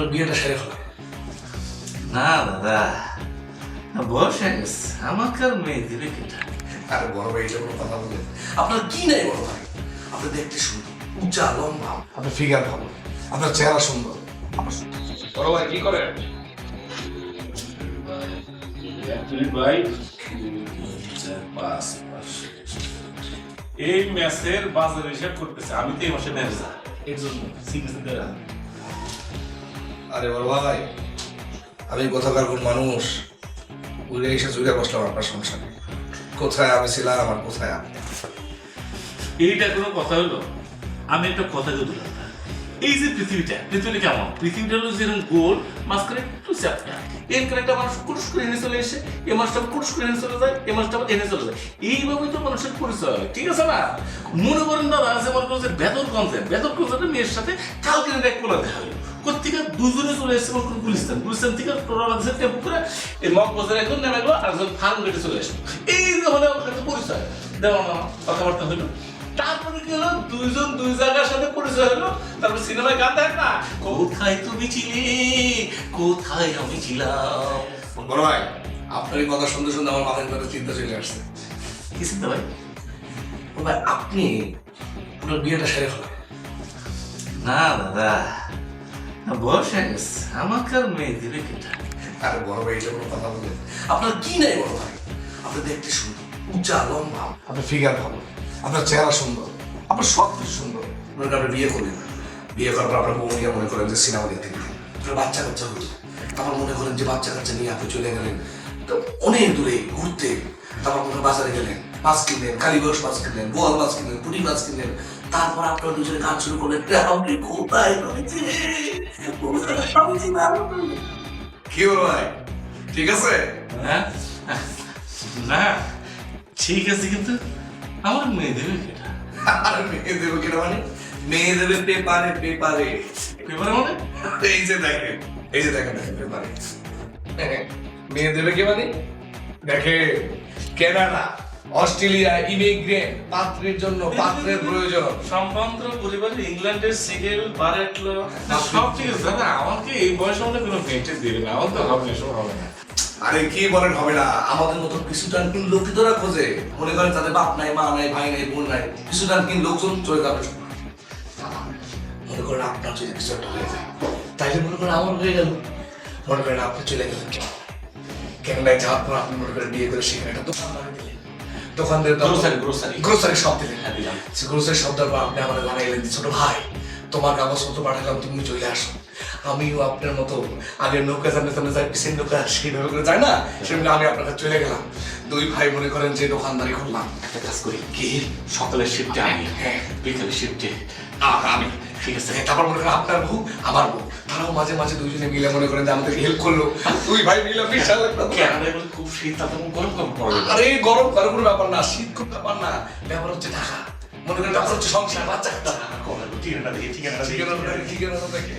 আপনার বিয়েটা সেরে ফেলা। না দাদা, বয়স হয়ে গেছে, আমাকে আর মেয়ে দিবে কেটা? আরে বড় ভাই, এটা কোনো কথা বললেন? আপনার কি নাই বড় ভাই? আপনি দেখতে সুন্দর, উঁচা লম্বা, আপনার ফিগার ভালো, আপনার চেহারা সুন্দর। বড় ভাই কি করেন? এই ম্যাচের বাজার হিসাব করতেছে, আমি তো এই মাসে ম্যানেজার, এর জন্য আরে বড় ভাই, আমি কোথাকার কোন মানুষ উড়ে এসে জুড়ে বসলাম আপনার সংসারে। কোথায় আমি ছিলাম আর কোথায় আপনি? এইটা কোনো কথা হলো? আমি একটা কথা যদি বললাম, এই যে পৃথিবীটা কেমন? পৃথিবীটা হলো যেরকম গোল, মাঝখানে একটু চ্যাপ্টা, এর একটা মানুষ কুটুস করে এনে চলে এসে, এ মাসটা কুটুস করে এনে চলে যায়, এ মাসটা এনে চলে যায়। এইভাবেই তো মানুষের পরিচয় হয়, ঠিক আছে না? মনে করেন দাদা, আছে মনে করেন যে বেতন কনসেপ্ট মেয়ের সাথে কালকে এক কোলা দেখা হলো, কোথেকে দুজনে চলে এসেছে মনে করেন গুলিস্তান থেকে টোটো লাগছে টেম্পু করে এই মগবাজারে এখন নেমে গেলো, আর একজন ফার্ম গেটে চলে আসলো। এই যে মানে আমার কাছে পরিচয় দেওয়া না কথাবার্তা হইলো। তারপরে কি হলো, দুইজন দুই জায়গার সাথে পরিচয় হলো। তারপর সিনেমায় গান দেখ না, কোথায় তুমি ছিলে, কোথায় আমি ছিলাম। বড় ভাই, আপনার এই কথা শুনতে শুনতে আমার মাথায় একটা চিন্তা চলে আসছে। কি চিন্তা ভাই? বড় ভাই, আপনি আপনার বিয়েটা সেরে ফেলা। না দাদা, বয়স হয়ে গেছে, আমাকে আর মেয়ে দিবে কেটা? আরে বড় ভাই, এটা কোনো কথা বললেন? আপনার কি নাই বড় ভাই? আপনি দেখতে সুন্দর, উঁচা লম্বা, আপনার ফিগার ভালো, আপনার চেহারা সুন্দর, আপনার সব কিছু সুন্দর। মনে করেন আপনি বিয়ে করলেন, বিয়ে করার পর আপনার বউ নিয়ে মনে করেন যে সিনেমা দেখতে গেলেন, আপনার বাচ্চা কাচ্চা হলো, তারপর মনে করেন যে বাচ্চা কাচ্চা নিয়ে আপনি চলে গেলেন তো অনেক দূরে ঘুরতে। তারপর মনে বাজারে গেলেন, মাছ কিনলেন, কালীবয়স মাছ কিনলেন, বোয়াল মাছ কিনলেন, পুঁটি মাছ কিনলেন। তারপর আপনার দুজনে গান শুরু করলেন, আপনি কোথায় রয়েছে? কি বলো ভাই, ঠিক আছে? হ্যাঁ না ঠিক আছে, কিন্তু আমার মেয়ে দেবে কেটা? আর মেয়ে দেবে কিনা মানে? মেয়ে দেবে পেপারে। পেপারে মানে? এই যে দেখেন, পেপারে মেয়ে দেবে কি মানে? দেখে কানাডা, অস্ট্রেলিয়া, ইমিগ্রেন্ট, পাত্রের জন্য পাত্রের প্রয়োজন। সম্ভ্রান্ত পরিবারে ইংল্যান্ডের সিগেল বারেটলো সব ঠিক আছে দাদা, আমাকে এই বয়সে মধ্যে কোনো মেয়েটে দেবে না, আমার তো হবে না, সব হবে না। আরে কি বলেন হবে না? আমাদের মতো কিছু টানকিন লোকই তোরা খোঁজে। মনে করেন তাদের বাপ নাই, মা নাই, ভাই নাই, বোন নাই, কিছু টানকিন লোকজন চলে যাবে। মনে করেন আপনার যদি কিছু একটা হয়ে যায়, তাইলে মনে করেন আমার হয়ে গেল। মনে করেন আপনি চলে গেলেন কেনাডায় যাওয়ার পর আপনি মনে করেন বিয়ে করে সেখানে একটা দোকান বানিয়ে দিলেন। দোকান দিয়ে গ্রোসারি শপ দিলেন। গ্রোসারি শপ দেওয়ার পর আপনি আমার লাগাইলেন, ছোট ভাই তোমার কাগজপত্র পাঠালাম, তুমি চলে আসো। আমিও আপনার মতো আগের নৌকা সামনে যাই, পিছের নৌকা সেইভাবে করে যায় না, সেভাবে আমি আপনার কাছে চলে গেলাম। দুই ভাই মনে করেন যে দোকানদারি করলাম। একটা কাজ করি কি, সকালের শিফটে আমি, হ্যাঁ, বিকালের শিফটে আমি, ঠিক আছে। তারপর মনে করেন আপনার বউ, আমার বউ, তারাও মাঝে মাঝে দুইজনে মিলে মনে করেন যে আমাদের হেল্প করলো। দুই ভাই মিলে বিশাল একটা কানাডায় বলে খুব শীত, তাতে গরম পড়বে। আরে গরম কারো কোনো ব্যাপার না, শীত কোনো ব্যাপার না, ব্যাপার হচ্ছে টাকা। মনে করেন ব্যাপার হচ্ছে সংসার, বাচ্চা কাচ্চা। ঠিকানা দেখি, ঠিকানা দেখি। ঠিকানা দেখে